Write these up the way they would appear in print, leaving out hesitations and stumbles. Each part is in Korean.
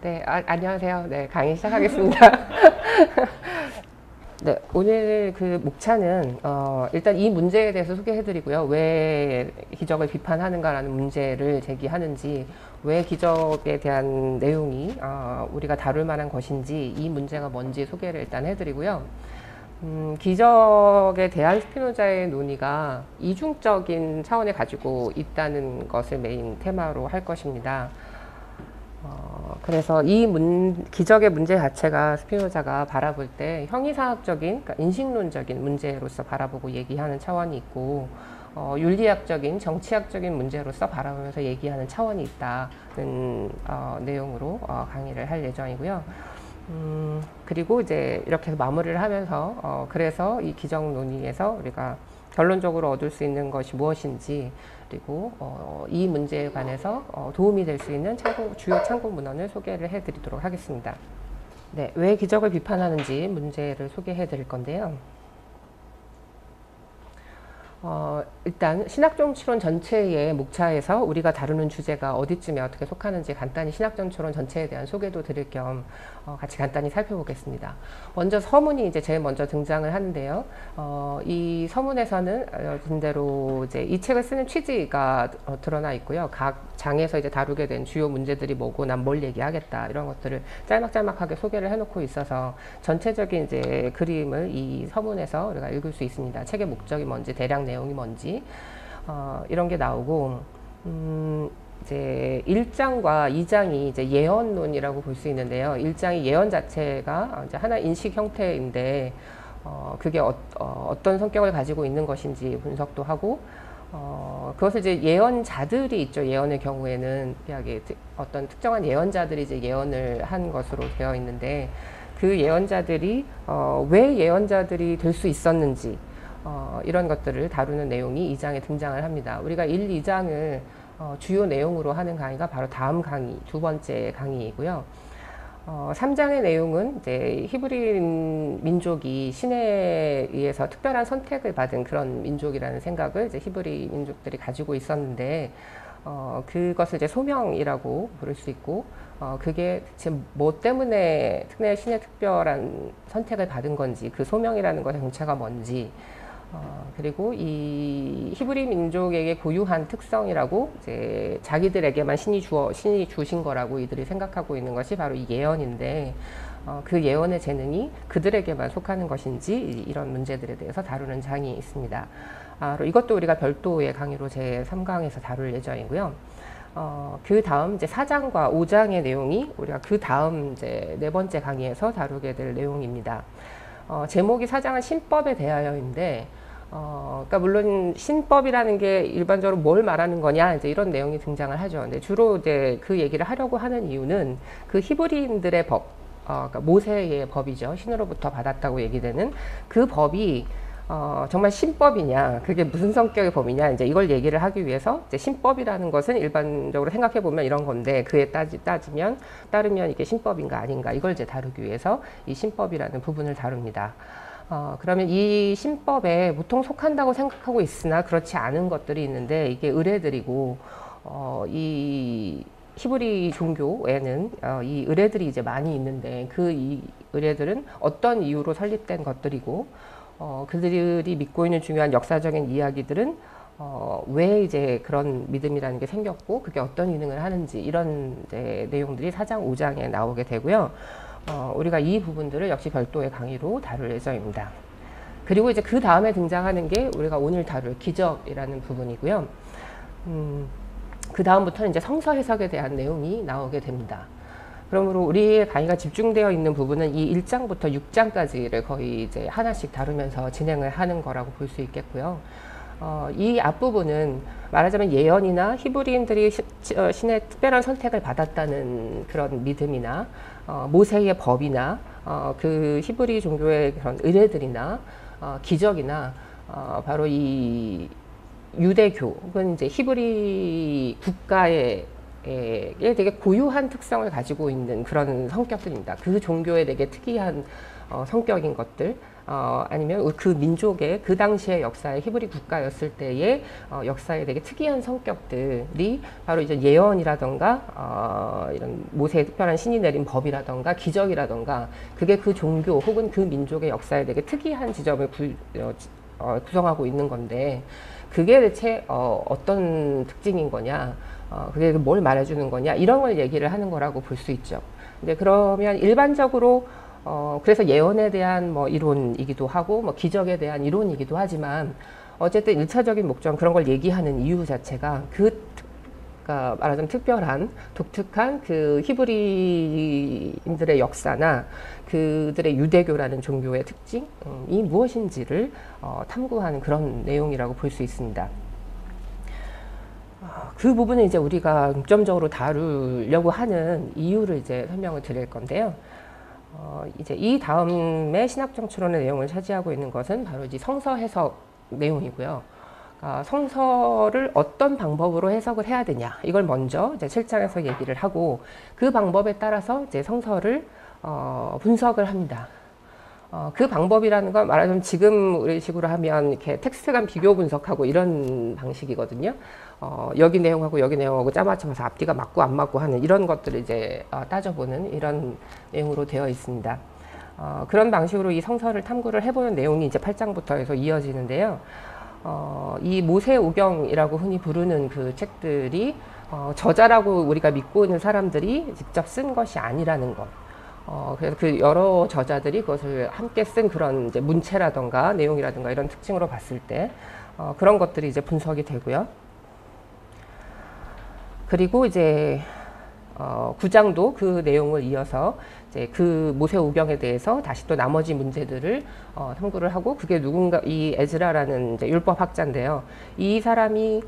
네, 안녕하세요. 네, 강의 시작하겠습니다. 네, 오늘 그 목차는 일단 이 문제에 대해서 소개해드리고요. 왜 기적을 비판하는가라는 문제를 제기하는지, 왜 기적에 대한 내용이 우리가 다룰 만한 것인지, 이 문제가 뭔지 소개를 일단 해드리고요. 기적에 대한 스피노자의 논의가 이중적인 차원을 가지고 있다는 것을 메인 테마로 할 것입니다. 그래서 이 기적의 문제 자체가 스피노자가 바라볼 때 형이상학적인, 그러니까 인식론적인 문제로서 바라보고 얘기하는 차원이 있고, 윤리학적인, 정치학적인 문제로서 바라보면서 얘기하는 차원이 있다는 내용으로 강의를 할 예정이고요. 그리고 이제 이렇게 마무리를 하면서 그래서 이 기적 논의에서 우리가 결론적으로 얻을 수 있는 것이 무엇인지, 그리고 이 문제에 관해서 도움이 될 수 있는 주요 참고 문헌을 소개를 해드리도록 하겠습니다. 네, 왜 기적을 비판하는지 문제를 소개해 드릴 건데요. 일단 신학정치론 전체의 목차에서 우리가 다루는 주제가 어디쯤에 어떻게 속하는지 간단히 신학정치론 전체에 대한 소개도 드릴 겸 같이 간단히 살펴보겠습니다. 먼저 서문이 이제 제일 먼저 등장을 하는데요. 이 서문에서는 말씀대로 이제 이 책을 쓰는 취지가 드러나 있고요. 각 장에서 이제 다루게 된 주요 문제들이 뭐고 난 뭘 얘기하겠다 이런 것들을 짤막짤막하게 소개를 해놓고 있어서 전체적인 이제 그림을 이 서문에서 우리가 읽을 수 있습니다. 책의 목적이 뭔지, 대략 내용이 뭔지 이런 게 나오고, 이제 1장과 2장이 이제 예언론이라고 볼 수 있는데요. 1장이 예언 자체가 이제 하나의 인식 형태인데, 그게 어떤 성격을 가지고 있는 것인지 분석도 하고, 그것을 이제 예언자들이 있죠. 예언의 경우에는 어떤 특정한 예언자들이 이제 예언을 한 것으로 되어 있는데, 그 예언자들이 왜 예언자들이 될 수 있었는지, 이런 것들을 다루는 내용이 2장에 등장을 합니다. 우리가 1, 2장을 주요 내용으로 하는 강의가 바로 다음 강의, 두 번째 강의이고요. 3장의 내용은 이제 히브리 민족이 신에 의해서 특별한 선택을 받은 그런 민족이라는 생각을 이제 히브리 민족들이 가지고 있었는데, 그것을 이제 소명이라고 부를 수 있고, 그게 지금 뭐 때문에 신의 특별한 선택을 받은 건지, 그 소명이라는 것의 정체가 뭔지, 그리고 이 히브리 민족에게 고유한 특성이라고 이제 자기들에게만 신이 주신 거라고 이들이 생각하고 있는 것이 바로 이 예언인데, 그 예언의 재능이 그들에게만 속하는 것인지, 이런 문제들에 대해서 다루는 장이 있습니다. 이것도 우리가 별도의 강의로 제 3강에서 다룰 예정이고요. 그 다음 이제 4장과 5장의 내용이 우리가 그 다음 이제 네 번째 강의에서 다루게 될 내용입니다. 제목이 4장은 신법에 대하여인데, 그러니까 물론 신법이라는 게 일반적으로 뭘 말하는 거냐, 이제 이런 내용이 등장을 하죠. 근데 주로 이제 그 얘기를 하려고 하는 이유는 그 히브리인들의 법, 그러니까 모세의 법이죠. 신으로부터 받았다고 얘기되는 그 법이 정말 신법이냐, 그게 무슨 성격의 법이냐, 이제 이걸 얘기를 하기 위해서 이제 신법이라는 것은 일반적으로 생각해 보면 이런 건데, 그에 따르면 이게 신법인가 아닌가, 이걸 이제 다루기 위해서 이 신법이라는 부분을 다룹니다. 그러면 이 신법에 보통 속한다고 생각하고 있으나 그렇지 않은 것들이 있는데, 이게 의례들이고, 이 히브리 종교에는 이 의례들이 이제 많이 있는데, 이 의례들은 어떤 이유로 설립된 것들이고, 그들이 믿고 있는 중요한 역사적인 이야기들은 왜 이제 그런 믿음이라는 게 생겼고, 그게 어떤 기능을 하는지, 이런 이제 내용들이 4장, 5장에 나오게 되고요. 우리가 이 부분들을 역시 별도의 강의로 다룰 예정입니다. 그리고 이제 그 다음에 등장하는 게 우리가 오늘 다룰 기적이라는 부분이고요. 그 다음부터는 이제 성서 해석에 대한 내용이 나오게 됩니다. 그러므로 우리의 강의가 집중되어 있는 부분은 이 1장부터 6장까지를 거의 이제 하나씩 다루면서 진행을 하는 거라고 볼 수 있겠고요. 이 앞부분은 말하자면 예언이나 히브리인들이 신의 특별한 선택을 받았다는 그런 믿음이나, 모세의 법이나, 그 히브리 종교의 그런 의례들이나, 기적이나, 바로 이 유대교 혹은 이제 히브리 국가의 되게 고유한 특성을 가지고 있는 그런 성격들입니다. 그 종교의 되게 특이한 성격인 것들, 아니면 그 민족의 그 당시의 역사의 히브리 국가였을 때의 역사의 되게 특이한 성격들이 바로 이제 예언이라던가 이런 모세의 특별한 신이 내린 법이라던가 기적이라던가 그게 그 종교 혹은 그 민족의 역사에 되게 특이한 지점을 구성하고 있는 건데 그게 대체 어떤 특징인 거냐, 그게 뭘 말해주는 거냐, 이런 걸 얘기를 하는 거라고 볼 수 있죠. 근데 그러면 일반적으로 그래서 예언에 대한 뭐 이론이기도 하고 뭐 기적에 대한 이론이기도 하지만 어쨌든 일차적인 목적은 그런 걸 얘기하는 이유 자체가 그러니까 말하자면 특별한 독특한 그 히브리인들의 역사나 그들의 유대교라는 종교의 특징이 무엇인지를 탐구하는 그런 내용이라고 볼 수 있습니다. 그 부분은 이제 우리가 중점적으로 다루려고 하는 이유를 이제 설명을 드릴 건데요. 이제 이 다음에 신학적 추론의 내용을 차지하고 있는 것은 바로 이제 성서 해석 내용이고요. 성서를 어떤 방법으로 해석을 해야 되냐, 이걸 먼저 이제 7장에서 얘기를 하고 그 방법에 따라서 이제 성서를 분석을 합니다. 그 방법이라는 건 말하자면 지금 우리 식으로 하면 이렇게 텍스트 간 비교 분석하고 이런 방식이거든요. 여기 내용하고 여기 내용하고 짜맞춰서 앞뒤가 맞고 안 맞고 하는 이런 것들을 이제 따져보는 이런 내용으로 되어 있습니다. 그런 방식으로 이 성서를 탐구를 해보는 내용이 이제 8장부터 해서 이어지는데요. 이 모세오경이라고 흔히 부르는 그 책들이 저자라고 우리가 믿고 있는 사람들이 직접 쓴 것이 아니라는 것. 그래서 그 여러 저자들이 그것을 함께 쓴 그런 이제 문체라던가 내용이라든가 이런 특징으로 봤을 때 그런 것들이 이제 분석이 되고요. 그리고 이제 9장도 그 내용을 이어서 이제 그 모세오경에 대해서 다시 또 나머지 문제들을 탐구를 하고, 그게 누군가 이 에즈라라는 이제 율법학자인데요. 이 사람이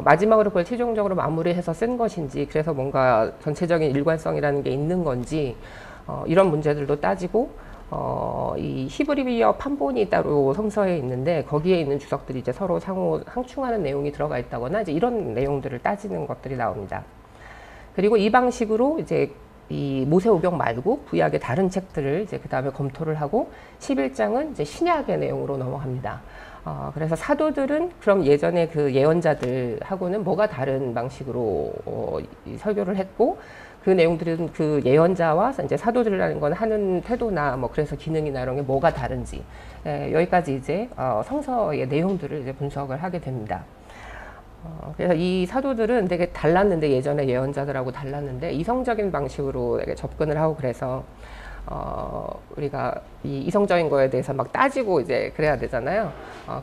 마지막으로 그걸 최종적으로 마무리해서 쓴 것인지, 그래서 뭔가 전체적인 일관성이라는 게 있는 건지 이런 문제들도 따지고, 이 히브리어 판본이 따로 성서에 있는데 거기에 있는 주석들이 이제 서로 상호 상충하는 내용이 들어가 있다거나 이제 이런 내용들을 따지는 것들이 나옵니다. 그리고 이 방식으로 이제 이 모세오경 말고 구약의 다른 책들을 이제 그 다음에 검토를 하고 11장은 이제 신약의 내용으로 넘어갑니다. 그래서 사도들은 그럼 예전에 그 예언자들하고는 뭐가 다른 방식으로 설교를 했고, 그 내용들은 그 예언자와 이제 사도들이라는 건 하는 태도나 뭐 그래서 기능이나 이런 게 뭐가 다른지, 여기까지 이제 성서의 내용들을 이제 분석을 하게 됩니다. 그래서 이 사도들은 되게 달랐는데, 예전에 예언자들하고 달랐는데 이성적인 방식으로 되게 접근을 하고, 그래서 우리가 이 이성적인 거에 대해서 막 따지고 이제 그래야 되잖아요.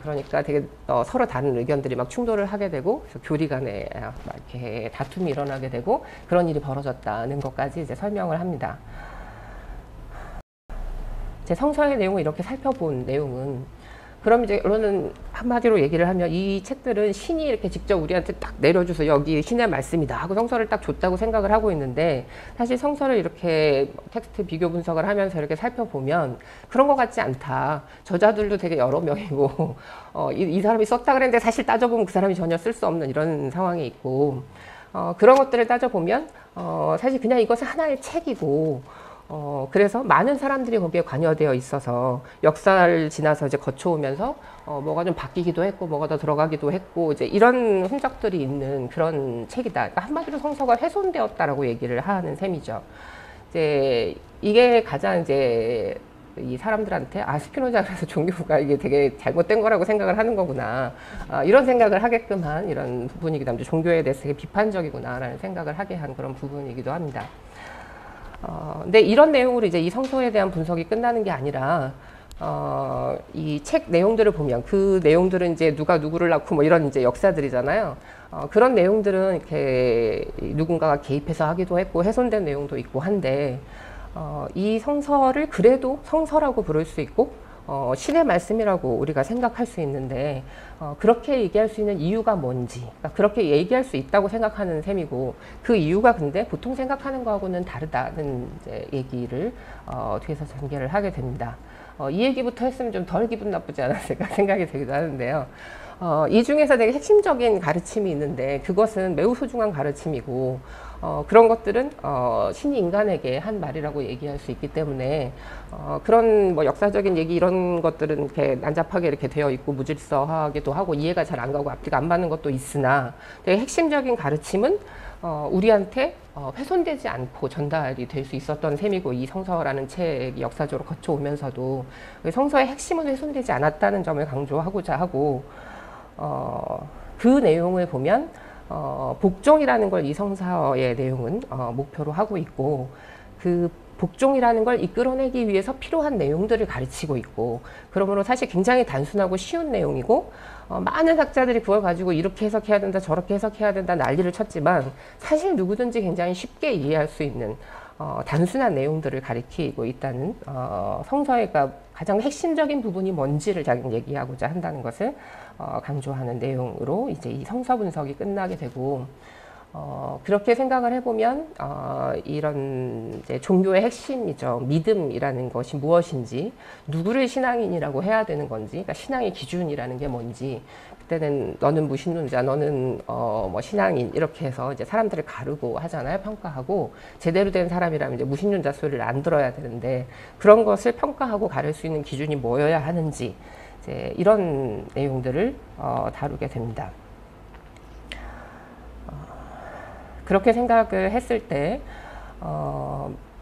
그러니까 되게 서로 다른 의견들이 막 충돌을 하게 되고, 그래서 교리 간에 막 이렇게 다툼이 일어나게 되고 그런 일이 벌어졌다는 것까지 이제 설명을 합니다. 제 성서의 내용을 이렇게 살펴본 내용은, 그럼 이제 여러분은 한마디로 얘기를 하면 이 책들은 신이 이렇게 직접 우리한테 딱 내려줘서 여기 신의 말씀이다 하고 성서를 딱 줬다고 생각을 하고 있는데, 사실 성서를 이렇게 텍스트 비교 분석을 하면서 이렇게 살펴보면 그런 것 같지 않다. 저자들도 되게 여러 명이고 이 사람이 썼다 그랬는데 사실 따져보면 그 사람이 전혀 쓸 수 없는 이런 상황이 있고, 그런 것들을 따져보면 사실 그냥 이것은 하나의 책이고, 그래서 많은 사람들이 거기에 관여되어 있어서 역사를 지나서 이제 거쳐오면서 뭐가 좀 바뀌기도 했고 뭐가 더 들어가기도 했고 이제 이런 흔적들이 있는 그런 책이다. 그러니까 한마디로 성서가 훼손되었다라고 얘기를 하는 셈이죠. 이제 이게 가장 이제 이 사람들한테 스피노자 그래서 종교가 이게 되게 잘못된 거라고 생각을 하는 거구나, 이런 생각을 하게끔 한 이런 부분이기도 합니다. 종교에 대해서 되게 비판적이구나라는 생각을 하게 한 그런 부분이기도 합니다. 근데 이런 내용으로 이제 이 성서에 대한 분석이 끝나는 게 아니라, 이 책 내용들을 보면 그 내용들은 이제 누가 누구를 낳고 뭐 이런 이제 역사들이잖아요. 그런 내용들은 이렇게 누군가가 개입해서 하기도 했고 훼손된 내용도 있고 한데, 이 성서를 그래도 성서라고 부를 수 있고, 신의 말씀이라고 우리가 생각할 수 있는데, 그렇게 얘기할 수 있는 이유가 뭔지, 그러니까 그렇게 얘기할 수 있다고 생각하는 셈이고, 그 이유가 근데 보통 생각하는 거하고는 다르다는 이제 얘기를 뒤에서 전개를 하게 됩니다. 이 얘기부터 했으면 좀 덜 기분 나쁘지 않았을까 생각이 들기도 하는데요. 이 중에서 되게 핵심적인 가르침이 있는데 그것은 매우 소중한 가르침이고 그런 것들은 신이 인간에게 한 말이라고 얘기할 수 있기 때문에 그런 뭐 역사적인 얘기 이런 것들은 이렇게 난잡하게 이렇게 되어 있고 무질서하기도 하고 이해가 잘 안 가고 앞뒤가 안 맞는 것도 있으나 되게 핵심적인 가르침은 우리한테 훼손되지 않고 전달이 될 수 있었던 셈이고 이 성서라는 책이 역사적으로 거쳐오면서도 성서의 핵심은 훼손되지 않았다는 점을 강조하고자 하고 그 내용을 보면 복종이라는 걸 이 성서의 내용은 목표로 하고 있고 그 복종이라는 걸 이끌어내기 위해서 필요한 내용들을 가르치고 있고 그러므로 사실 굉장히 단순하고 쉬운 내용이고 많은 학자들이 그걸 가지고 이렇게 해석해야 된다 저렇게 해석해야 된다 난리를 쳤지만 사실 누구든지 굉장히 쉽게 이해할 수 있는 단순한 내용들을 가리키고 있다는 성서의 가장 핵심적인 부분이 뭔지를 얘기하고자 한다는 것을 강조하는 내용으로 이제 이 성서 분석이 끝나게 되고 그렇게 생각을 해보면 이런 이제 종교의 핵심이죠. 믿음이라는 것이 무엇인지, 누구를 신앙인이라고 해야 되는 건지, 그러니까 신앙의 기준이라는 게 뭔지, 그때는 너는 무신론자, 너는 뭐 신앙인 이렇게 해서 이제 사람들을 가르고 하잖아요. 평가하고 제대로 된 사람이라면 이제 무신론자 소리를 안 들어야 되는데 그런 것을 평가하고 가를 수 있는 기준이 뭐여야 하는지 이제 이런 내용들을 다루게 됩니다. 그렇게 생각을 했을 때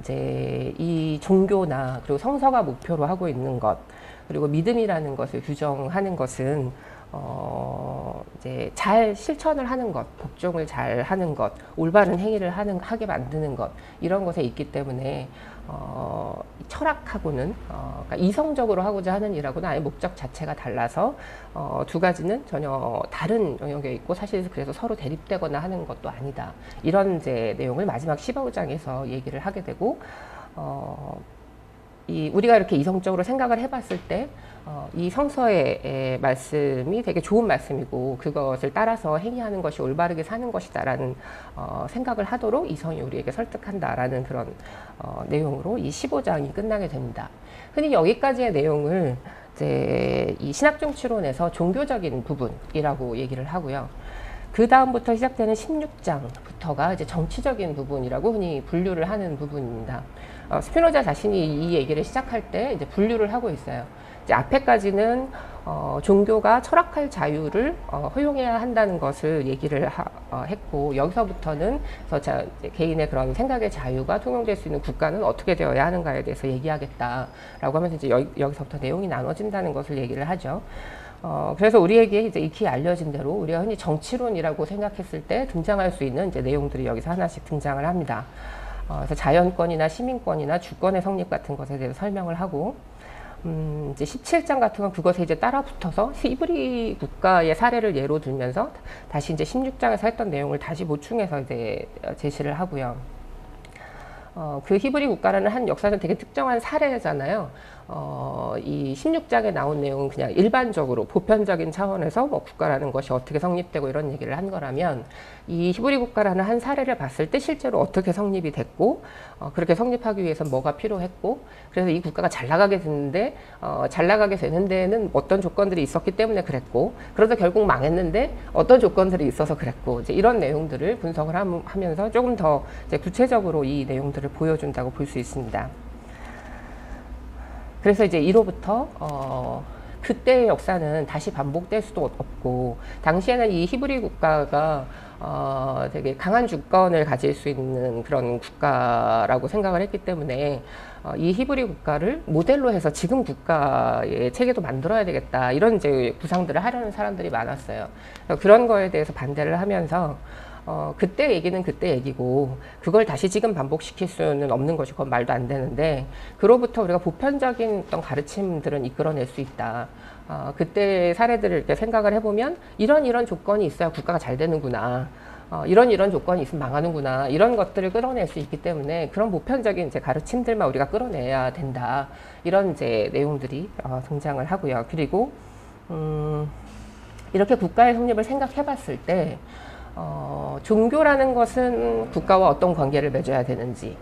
이제 이 종교나 그리고 성서가 목표로 하고 있는 것 그리고 믿음이라는 것을 규정하는 것은 이제 잘 실천을 하는 것, 복종을 잘 하는 것, 올바른 행위를 하게 만드는 것 이런 것에 있기 때문에 철학하고는 그러니까 이성적으로 하고자 하는 일하고는 아예 목적 자체가 달라서 두 가지는 전혀 다른 영역에 있고 사실 그래서 서로 대립되거나 하는 것도 아니다. 이런 이제 내용을 마지막 15장에서 얘기를 하게 되고 우리가 이렇게 이성적으로 생각을 해봤을 때 이 성서의 말씀이 되게 좋은 말씀이고 그것을 따라서 행위하는 것이 올바르게 사는 것이다라는 생각을 하도록 이성이 우리에게 설득한다라는 그런 내용으로 이 15장이 끝나게 됩니다. 흔히 여기까지의 내용을 이제 이 신학정치론에서 종교적인 부분이라고 얘기를 하고요. 그 다음부터 시작되는 16장부터가 이제 정치적인 부분이라고 흔히 분류를 하는 부분입니다. 스피노자 자신이 이 얘기를 시작할 때 이제 분류를 하고 있어요. 이제 앞에까지는 종교가 철학할 자유를 허용해야 한다는 것을 얘기를 했고 여기서부터는 개인의 그런 생각의 자유가 통용될 수 있는 국가는 어떻게 되어야 하는가에 대해서 얘기하겠다라고 하면서 이제 여기서부터 내용이 나눠진다는 것을 얘기를 하죠. 그래서 우리에게 이제 익히 알려진 대로 우리가 흔히 정치론이라고 생각했을 때 등장할 수 있는 이제 내용들이 여기서 하나씩 등장을 합니다. 그래서 자연권이나 시민권이나 주권의 성립 같은 것에 대해서 설명을 하고 이제 17장 같은 건 그것에 이제 따라 붙어서 히브리 국가의 사례를 예로 들면서 다시 이제 16장에서 했던 내용을 다시 보충해서 이제 제시를 하고요. 그 히브리 국가라는 한 역사는 되게 특정한 사례잖아요. 이 16장에 나온 내용은 그냥 일반적으로 보편적인 차원에서 뭐 국가라는 것이 어떻게 성립되고 이런 얘기를 한 거라면 이 히브리 국가라는 한 사례를 봤을 때 실제로 어떻게 성립이 됐고 그렇게 성립하기 위해서 뭐가 필요했고 그래서 이 국가가 잘 나가게 됐는데 잘 나가게 되는 데에는 어떤 조건들이 있었기 때문에 그랬고 그러다 결국 망했는데 어떤 조건들이 있어서 그랬고 이제 이런 내용들을 분석을 하면서 조금 더 이제 구체적으로 이 내용들을 보여준다고 볼 수 있습니다. 그래서 이제 1호부터 그때의 역사는 다시 반복될 수도 없고 당시에는 이 히브리 국가가 되게 강한 주권을 가질 수 있는 그런 국가라고 생각을 했기 때문에 이 히브리 국가를 모델로 해서 지금 국가의 체계도 만들어야 되겠다 이런 이제 구상들을 하려는 사람들이 많았어요. 그런 거에 대해서 반대를 하면서 그때 얘기는 그때 얘기고 그걸 다시 지금 반복시킬 수는 없는 것이 그건 말도 안 되는데 그로부터 우리가 보편적인 어떤 가르침들은 이끌어낼 수 있다. 그때 사례들을 이렇게 생각을 해보면 이런 조건이 있어야 국가가 잘 되는구나. 이런 조건이 있으면 망하는구나. 이런 것들을 끌어낼 수 있기 때문에 그런 보편적인 이제 가르침들만 우리가 끌어내야 된다. 이런 이제 내용들이 등장을 하고요. 그리고 이렇게 국가의 성립을 생각해 봤을 때 종교라는 것은 국가와 어떤 관계를 맺어야 되는지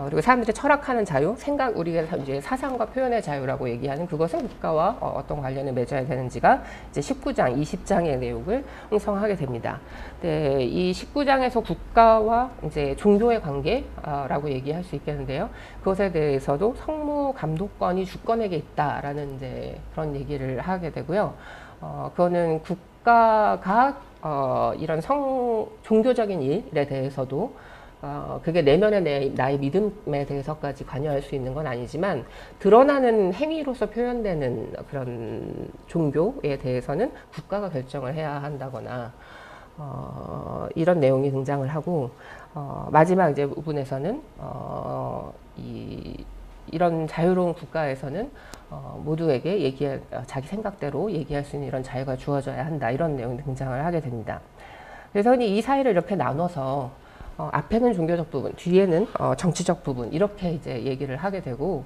그리고 사람들이 철학하는 자유, 생각, 우리가 이제 사상과 표현의 자유라고 얘기하는 그것은 국가와 어떤 관련을 맺어야 되는지가 이제 19장, 20장의 내용을 형성하게 됩니다. 네, 이 19장에서 국가와 이제 종교의 관계라고 얘기할 수 있겠는데요. 그것에 대해서도 성무 감독권이 주권에게 있다라는 이제 그런 얘기를 하게 되고요. 그거는 국가가 이런 종교적인 일에 대해서도 그게 내면의 나의 믿음에 대해서까지 관여할 수 있는 건 아니지만 드러나는 행위로서 표현되는 그런 종교에 대해서는 국가가 결정을 해야 한다거나 이런 내용이 등장을 하고 마지막 이제 부분에서는 이런 자유로운 국가에서는 모두에게 자기 생각대로 얘기할 수 있는 이런 자유가 주어져야 한다 이런 내용이 등장을 하게 됩니다. 그래서 이 사회를 이렇게 나눠서 앞에는 종교적 부분, 뒤에는 정치적 부분 이렇게 이제 얘기를 하게 되고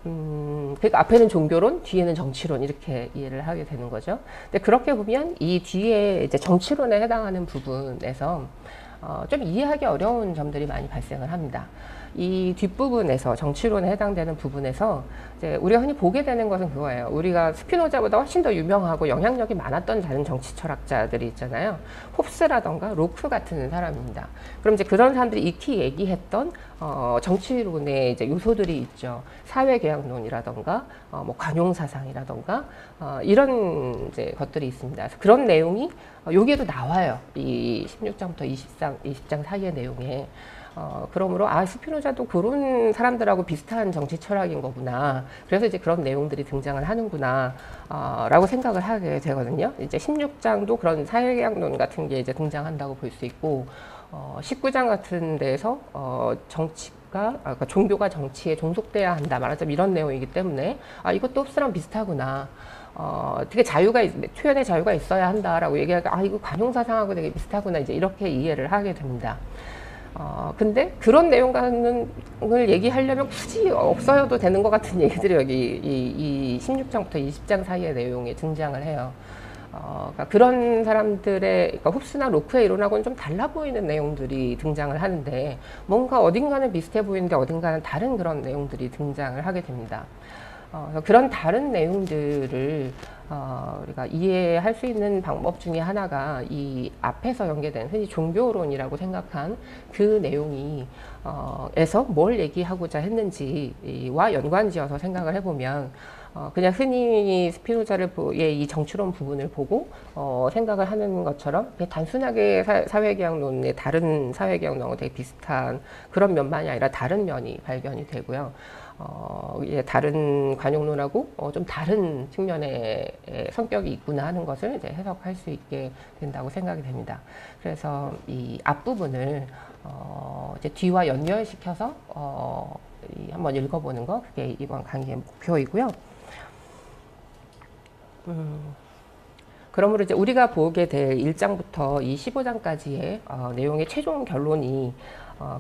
그러니까 앞에는 종교론, 뒤에는 정치론 이렇게 이해를 하게 되는 거죠. 근데 그렇게 보면 이 뒤에 이제 정치론에 해당하는 부분에서 좀 이해하기 어려운 점들이 많이 발생을 합니다. 이 뒷부분에서 정치론에 해당되는 부분에서 이제 우리가 흔히 보게 되는 것은 그거예요. 우리가 스피노자보다 훨씬 더 유명하고 영향력이 많았던 다른 정치 철학자들이 있잖아요. 홉스라던가 로크 같은 사람입니다. 그럼 이제 그런 사람들이 익히 얘기했던 정치론의 이제 요소들이 있죠. 사회개혁론이라던가 뭐 관용사상이라던가 이런 이제 것들이 있습니다. 그래서 그런 내용이 여기에도 나와요. 이 16장부터 20장 사이의 내용에. 그러므로 스피노자도 그런 사람들하고 비슷한 정치 철학인 거구나. 그래서 이제 그런 내용들이 등장을 하는구나 라고 생각을 하게 되거든요. 이제 16장도 그런 사회개혁론 같은 게 이제 등장한다고 볼 수 있고 19장 같은 데에서 그러니까 종교가 정치에 종속돼야 한다 말하자면 이런 내용이기 때문에 이것도 홉스랑 비슷하구나. 되게 표현의 자유가 있어야 한다라고 얘기하니까 이거 관용사상하고 되게 비슷하구나 이제 이렇게 이해를 하게 됩니다. 근데 그런 내용을 얘기하려면 굳이 없어도 되는 것 같은 얘기들이 여기 이 16장부터 20장 사이의 내용에 등장을 해요. 그러니까 그런 사람들의, 그러니까 홉스나 로크의 이론하고는 좀 달라 보이는 내용들이 등장을 하는데 뭔가 어딘가는 비슷해 보이는데 어딘가는 다른 그런 내용들이 등장을 하게 됩니다. 그런 다른 내용들을 우리가 이해할 수 있는 방법 중에 하나가 이 앞에서 연계된 흔히 종교론이라고 생각한 그 내용이 에서 뭘 얘기하고자 했는지와 연관지어서 생각을 해보면 그냥 흔히 스피노자의 이 정치론 부분을 보고 생각을 하는 것처럼 단순하게 사회개혁론의 다른 사회개혁론하고 되게 비슷한 그런 면만이 아니라 다른 면이 발견이 되고요. 다른 관용론하고 좀 다른 측면의 성격이 있구나 하는 것을 이제 해석할 수 있게 된다고 생각이 됩니다. 그래서 이 앞부분을 이제 뒤와 연결시켜서 한번 읽어보는 거 그게 이번 강의의 목표이고요. 그러므로 이제 우리가 보게 될 1장부터 이 15장까지의 내용의 최종 결론이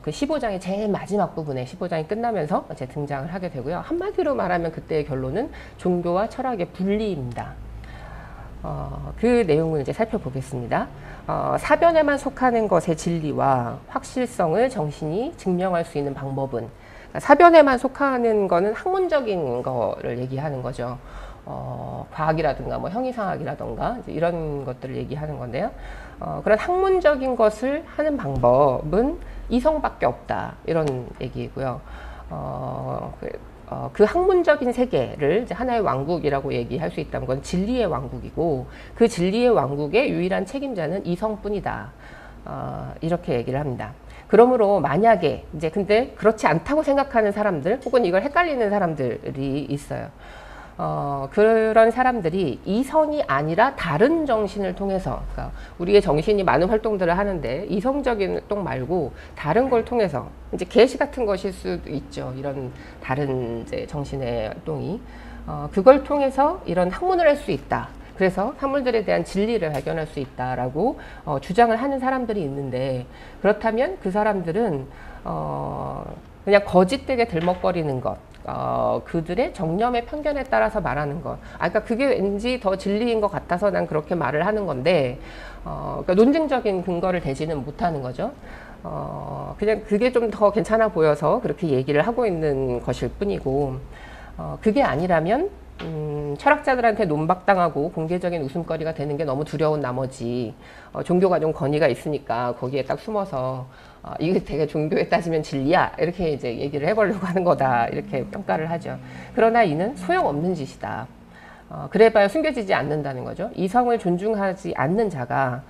그 15장의 제일 마지막 부분에 15장이 끝나면서 이제 등장을 하게 되고요. 한마디로 말하면 그때의 결론은 종교와 철학의 분리입니다. 그 내용을 이제 살펴보겠습니다. 사변에만 속하는 것의 진리와 확실성을 정신이 증명할 수 있는 방법은, 사변에만 속하는 거는 학문적인 거를 얘기하는 거죠. 과학이라든가 뭐 형이상학이라든가 이런 것들을 얘기하는 건데요. 그런 학문적인 것을 하는 방법은 이성밖에 없다 이런 얘기이고요. 그 학문적인 세계를 이제 하나의 왕국이라고 얘기할 수 있다는 건 진리의 왕국이고 그 진리의 왕국의 유일한 책임자는 이성뿐이다. 이렇게 얘기를 합니다. 그러므로 만약에 이제 근데 그렇지 않다고 생각하는 사람들 혹은 이걸 헷갈리는 사람들이 있어요. 그런 사람들이 이성이 아니라 다른 정신을 통해서, 그러니까 우리의 정신이 많은 활동들을 하는데 이성적인 활동 말고 다른 걸 통해서 이제 계시 같은 것일 수도 있죠. 이런 다른 이제 정신의 활동이 그걸 통해서 이런 학문을 할 수 있다. 그래서 사물들에 대한 진리를 발견할 수 있다라고 주장을 하는 사람들이 있는데, 그렇다면 그 사람들은 그냥 거짓되게 들먹거리는 것, 그들의 정념의 편견에 따라서 말하는 것. 그러니까 그게 왠지 더 진리인 것 같아서 난 그렇게 말을 하는 건데, 그러니까 논증적인 근거를 대지는 못하는 거죠. 그냥 그게 좀 더 괜찮아 보여서 그렇게 얘기를 하고 있는 것일 뿐이고, 그게 아니라면 철학자들한테 논박당하고 공개적인 웃음거리가 되는 게 너무 두려운 나머지 종교가 좀 권위가 있으니까 거기에 딱 숨어서 이게 되게 종교에 따지면 진리야 이렇게 이제 얘기를 해보려고 하는 거다 이렇게 평가를 하죠. 그러나 이는 소용없는 짓이다. 그래봐야 숨겨지지 않는다는 거죠. 이성을 존중하지 않는 자가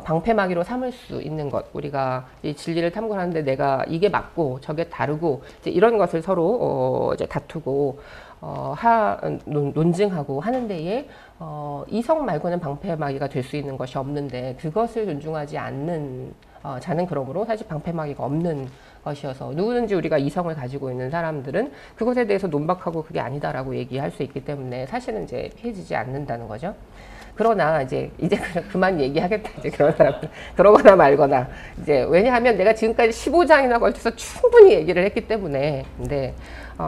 방패막이로 삼을 수 있는 것. 우리가 이 진리를 탐구하는데 내가 이게 맞고 저게 다르고 이제 이런 것을 서로 이제 다투고 논증하고 하는 데에 이성 말고는 방패막이가 될 수 있는 것이 없는데 그것을 존중하지 않는 자는 그러므로 사실 방패막이가 없는 것이어서 누구든지 우리가 이성을 가지고 있는 사람들은 그것에 대해서 논박하고 그게 아니다라고 얘기할 수 있기 때문에 사실은 이제 피해지지 않는다는 거죠. 그러나 이제 그만 얘기하겠다 이제 그런 사람들 그러거나 말거나 이제 왜냐하면 내가 지금까지 15장이나 걸쳐서 충분히 얘기를 했기 때문에 근데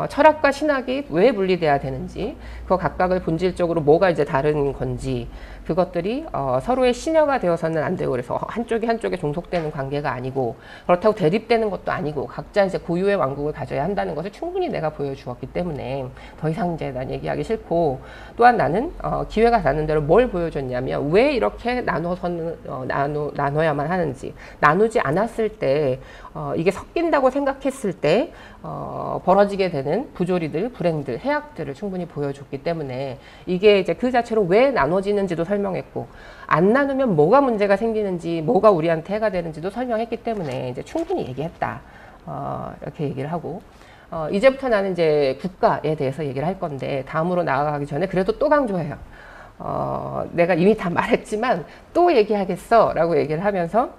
철학과 신학이 왜 분리돼야 되는지 그 각각을 본질적으로 뭐가 이제 다른 건지 그것들이 서로의 신여가 되어서는 안 되고 그래서 한쪽이 한쪽에 종속되는 관계가 아니고 그렇다고 대립되는 것도 아니고 각자 이제 고유의 왕국을 가져야 한다는 것을 충분히 내가 보여주었기 때문에 더 이상 이제 난 얘기하기 싫고 또한 나는 기회가 닿는 대로 뭘 보여줬냐면 왜 이렇게 나눠야만 하는지 나누지 않았을 때 이게 섞인다고 생각했을 때 벌어지게 되는 부조리들, 불행들, 해악들을 충분히 보여줬기 때문에 이게 이제 그 자체로 왜 나눠지는지도 설명했고 안 나누면 뭐가 문제가 생기는지 뭐가 우리한테 해가 되는지도 설명했기 때문에 이제 충분히 얘기했다. 이렇게 얘기를 하고 이제부터 나는 이제 국가에 대해서 얘기를 할 건데 다음으로 나아가기 전에 그래도 또 강조해요. 내가 이미 다 말했지만 또 얘기하겠어 라고 얘기를 하면서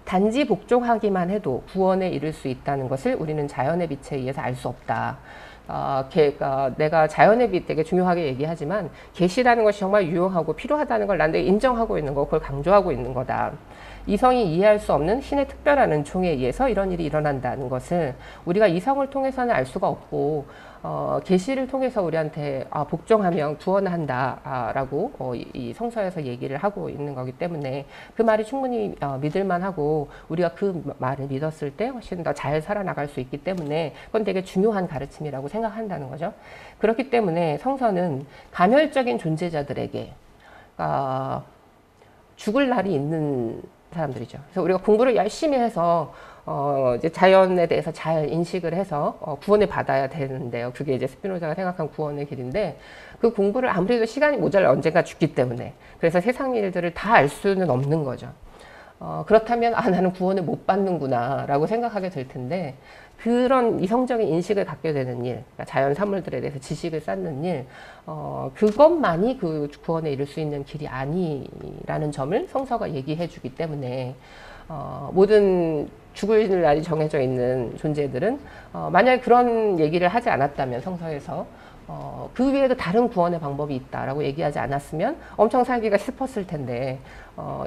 단지 복종하기만 해도 구원에 이를 수 있다는 것을 우리는 자연의 빛에 의해서 알 수 없다. 내가 자연의 빛 되게 중요하게 얘기하지만 계시라는 것이 정말 유용하고 필요하다는 걸 난 되게 인정하고 있는 거, 그걸 강조하고 있는 거다. 이성이 이해할 수 없는 신의 특별한 은총에 의해서 이런 일이 일어난다는 것을 우리가 이성을 통해서는 알 수가 없고 계시를 통해서 우리한테 복종하면 구원한다라고 이 성서에서 얘기를 하고 있는 거기 때문에 그 말이 충분히 믿을만하고 우리가 그 말을 믿었을 때 훨씬 더 잘 살아나갈 수 있기 때문에 그건 되게 중요한 가르침이라고 생각한다는 거죠. 그렇기 때문에 성서는 가멸적인 존재자들에게 죽을 날이 있는 사람들이죠. 그래서 우리가 공부를 열심히 해서 이제 자연에 대해서 잘 인식을 해서 구원을 받아야 되는데요. 그게 이제 스피노자가 생각한 구원의 길인데 그 공부를 아무래도 시간이 모자라 언젠가 죽기 때문에 그래서 세상 일들을 다 알 수는 없는 거죠. 그렇다면 나는 구원을 못 받는구나 라고 생각하게 될 텐데 그런 이성적인 인식을 갖게 되는 일, 그러니까 자연 산물들에 대해서 지식을 쌓는 일, 그것만이 그 구원에 이를 수 있는 길이 아니라는 점을 성서가 얘기해 주기 때문에 모든 죽을 날이 정해져 있는 존재들은 만약에 그런 얘기를 하지 않았다면 성서에서 그 외에도 다른 구원의 방법이 있다라고 얘기하지 않았으면 엄청 살기가 슬펐을 텐데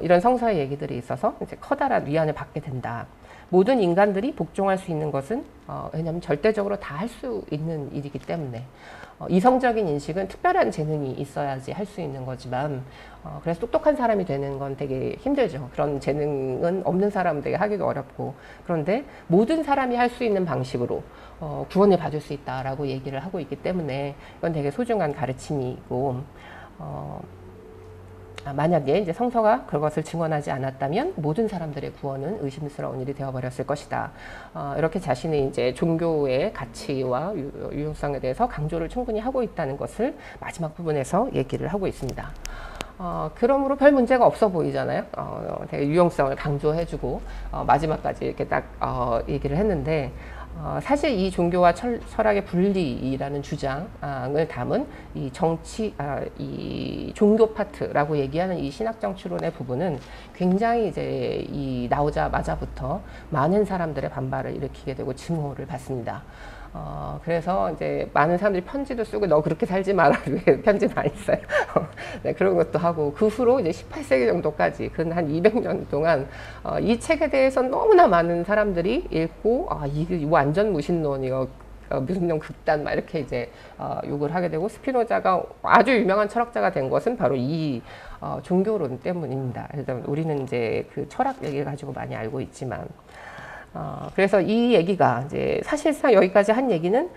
이런 성서의 얘기들이 있어서 이제 커다란 위안을 받게 된다. 모든 인간들이 복종할 수 있는 것은 왜냐하면 절대적으로 다 할 수 있는 일이기 때문에 이성적인 인식은 특별한 재능이 있어야지 할 수 있는 거지만 그래서 똑똑한 사람이 되는 건 되게 힘들죠. 그런 재능은 없는 사람들에게 하기도 어렵고 그런데 모든 사람이 할 수 있는 방식으로 구원을 받을 수 있다라고 얘기를 하고 있기 때문에 이건 되게 소중한 가르침이고 만약에 이제 성서가 그것을 증언하지 않았다면 모든 사람들의 구원은 의심스러운 일이 되어버렸을 것이다. 이렇게 자신의 이제 종교의 가치와 유용성에 대해서 강조를 충분히 하고 있다는 것을 마지막 부분에서 얘기를 하고 있습니다. 그러므로 별 문제가 없어 보이잖아요. 되게 유용성을 강조해주고 마지막까지 이렇게 딱 얘기를 했는데 사실 이 종교와 철학의 분리라는 주장을 담은 이 이 종교 파트라고 얘기하는 이 신학 정치론의 부분은 굉장히 이제 나오자마자부터 많은 사람들의 반발을 일으키게 되고 증오를 받습니다. 그래서 이제 많은 사람들이 편지도 쓰고 너 그렇게 살지 마라 편지 많이 써요. 네, 그런 것도 하고 그 후로 이제 18세기 정도까지 근 한 200년 동안 이 책에 대해서 너무나 많은 사람들이 읽고 이게 완전 무신론이요. 무슨 놈 극단 막 이렇게 이제 욕을 하게 되고, 스피노자가 아주 유명한 철학자가 된 것은 바로 이 종교론 때문입니다. 그래서 우리는 이제 그 철학 얘기를 가지고 많이 알고 있지만, 그래서 이 얘기가 이제 사실상 여기까지 한 얘기는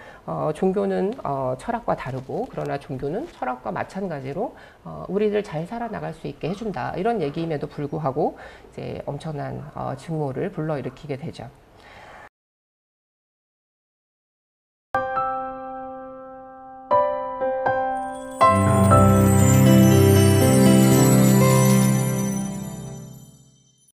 종교는 철학과 다르고, 그러나 종교는 철학과 마찬가지로 우리를 잘 살아나갈 수 있게 해준다, 이런 얘기임에도 불구하고 이제 엄청난 증오를 불러일으키게 되죠.